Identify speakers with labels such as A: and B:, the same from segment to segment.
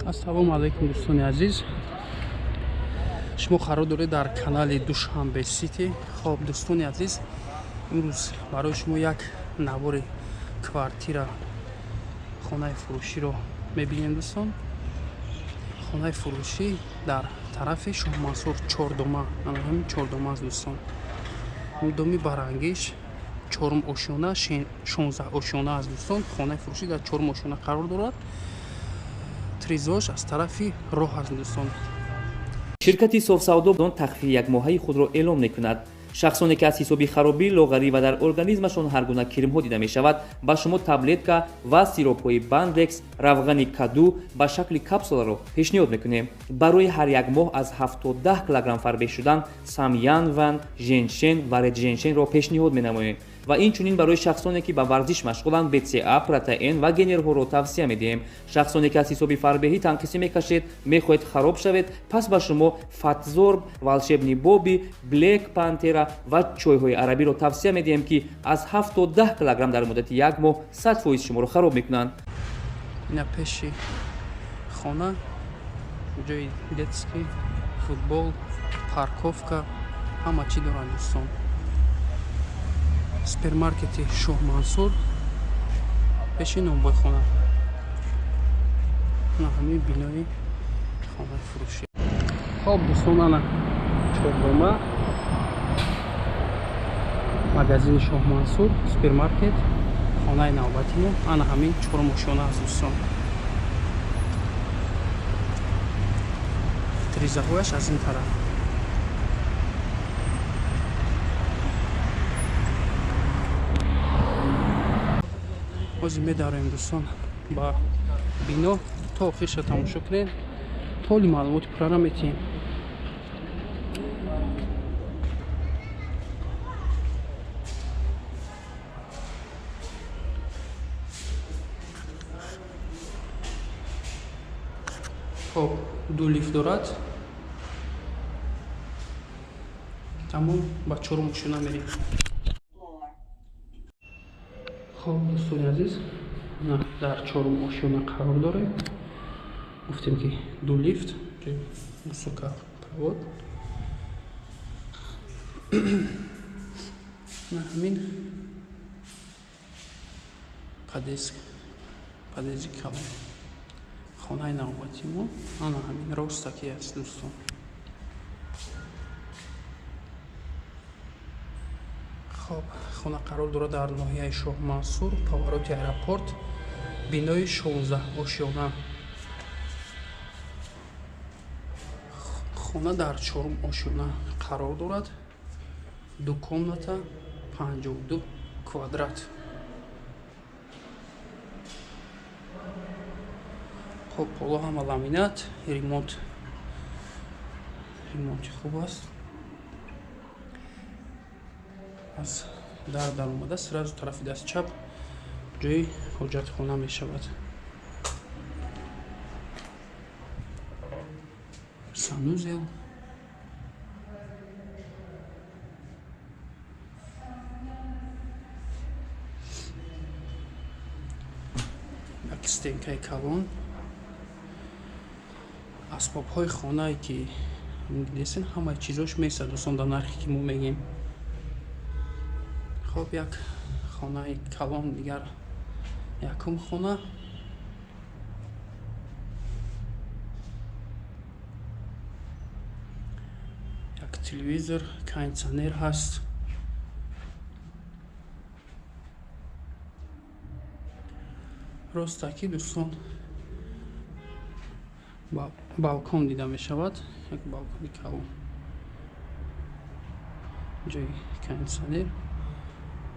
A: Ассалому алайкум дӯстони азиз. Шумо қарор доред дар канали Душанбе Сити. Хоб дӯстони азиз, имрӯз барои шумо як навори квартира хонаи фурӯширо мебинем дӯстон. Хонаи фурӯшӣ дар тарафи Шоҳмансур чордома, ана ҳамин чордома аст дӯстон. Мудоми барангиш 4 ошёна 16 ошёна аст дӯстон. Хонаи фурӯшӣ дар 4 ошёна қарор дорад. Тризош аз тарафи роҳ аст дӯстон.
B: ширкати софсавдо тахфии якмоҳаи худро эълом мекунад. шахсоне ки аз ҳисоби харобӣ, лоғарӣ ва дар организмашон ҳар гуна кирмҳо дида мешавад, ба шумо таблетка ва сиропҳои бандекс, равғани каду ба шакли капсуларо пешниҳод мекунем. барои ҳар як моҳ аз 7 то 10 килограмм фарбеҳ шудан самянван, женшен ва редженшенро пешниҳод менамоем ва инчунин барои шахсоне ки ба варзиш машғуланд бца, протеин ва генерҳоро тавсия медиҳем. шахсоне ки аз ҳисоби фарбеҳӣ танқисӣ мекашед, мехоҳед хароб шавед, пас ба шумо фатзорб, волшебни боби, блек пантера ва чойҳои арабиро тавсия медиҳем ки аз 7 то 10 килограмм дар муддати як моҳ 100% шуморо хароб мекунанд.
A: ина пеши хона ҷои детский, футбол, парковка, ҳама чӣ дорад дӯстон. Супермаркети Шоҳмансур пеши номбойхона. На ҳамин бинои хонаи фурӯшӣ. Хоб дӯстон, ана чордома, магазини Шоҳмансур, супермаркет, хонаи навбати мо, ана ҳамин 4 ошёна аст дӯстон. Тризаҳояш аз ин тараф. ҳозир медароем дӯстон ба бино то охирша тамошо кунед, толи маълумоти пуррара метиҳем. хоб 2 лифт дорад. тамом ба 4 ошёна мерем. хоб дӯстони азиз, дар 4 ошёна қарор дорем. гуфтем ки 2 лифт, высока провод. на ҳамин подъезди калон хонаи навбати мо, ана ҳамин ростаки аст дӯстон. хоб хона қарор дорад дар ноҳияи Шоҳмансур, повороти аэропорт, бинои 16 ошёна. хона дар 4 ошёна қарор дорад. 2 комната, 52 квадрат. хоб поло ҳама ламинат, ремонти хуб аст. аз дар омада сразу тарафи даст чап ҷои ҳоҷатхона мешавад. санузел, як стенкаи калон, асбобҳои хонае ки десен ҳамаи чизош месад дӯстон дар нархи ки мо мегем. хоб як хонаи калон дигар, якум хона. як телевизор, кондитсионер ҳаст. ростаки дӯстон балкон дида мешавад. як балкони калон, ҷои кондитсионер,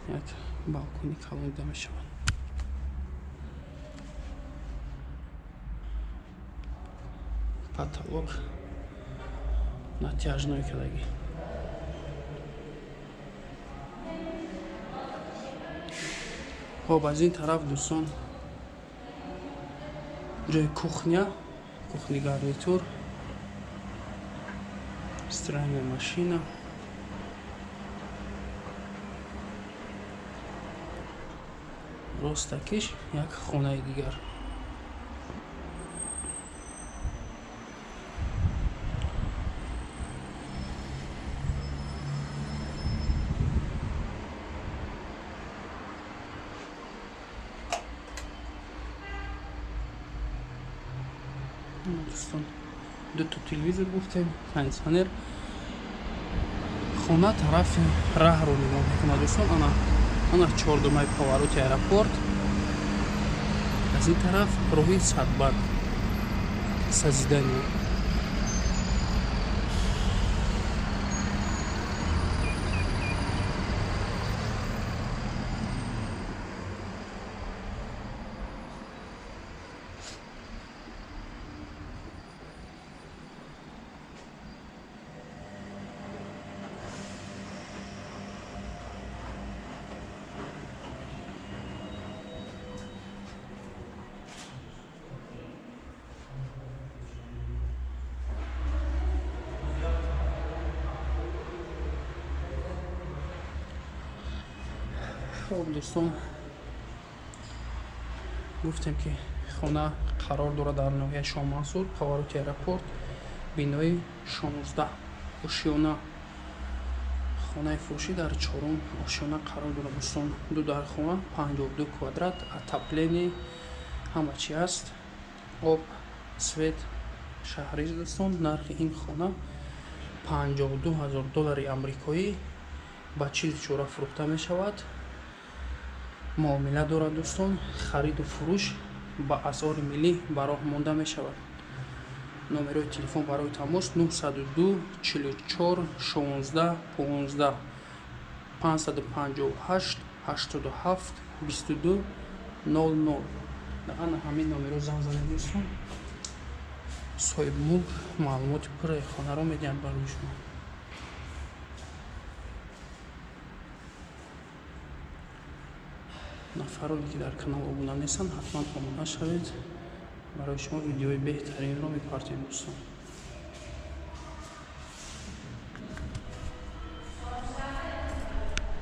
A: як балкони калон дида мешавад. потолок натяжной калаги. хоб аз ин тараф дӯстон ҷои кухня, кухни гарнитур, стиральная машина, ростакиш як хонаи дигар. дӯстон дуто телевизор гуфтем кондитсионер хона тарафи раҳро нигоҳ мекунад дӯстон. ана чордумаи повороти аэропорт, аз ин тараф роҳи садбад сазидания. хуб дӯстон, гуфтем ки хона қарор дорад дар ноҳияи Шоҳмансур, повороти аэропорт, бинои 16 ошиёна. хонаи фурӯшӣ дар 4 ошиёна қарор дорад дӯстон. ду дар хона 52 квадрат, отопление ҳама чи аст, об, свет, шаҳриз дӯстон. нархи ин хона $52,000 амрикоӣ ба чизи чора фурӯхта мешавад. муомила дорад дӯстон. хариду фурӯш ба асъори миллӣ ба роҳ монда мешавад. номерои телефон барои тамос 902 44 16 15 558 87 22 00. ана ҳамин номеро занг занед дӯстон. соҳиби мулк маълумоти пурраи хонаро медиҳанд барои шумо. нафароне ки дар канал обуна нестанд, ҳатман обуна шавед. барои шумо видеои беҳтаринро мепартем дӯстон.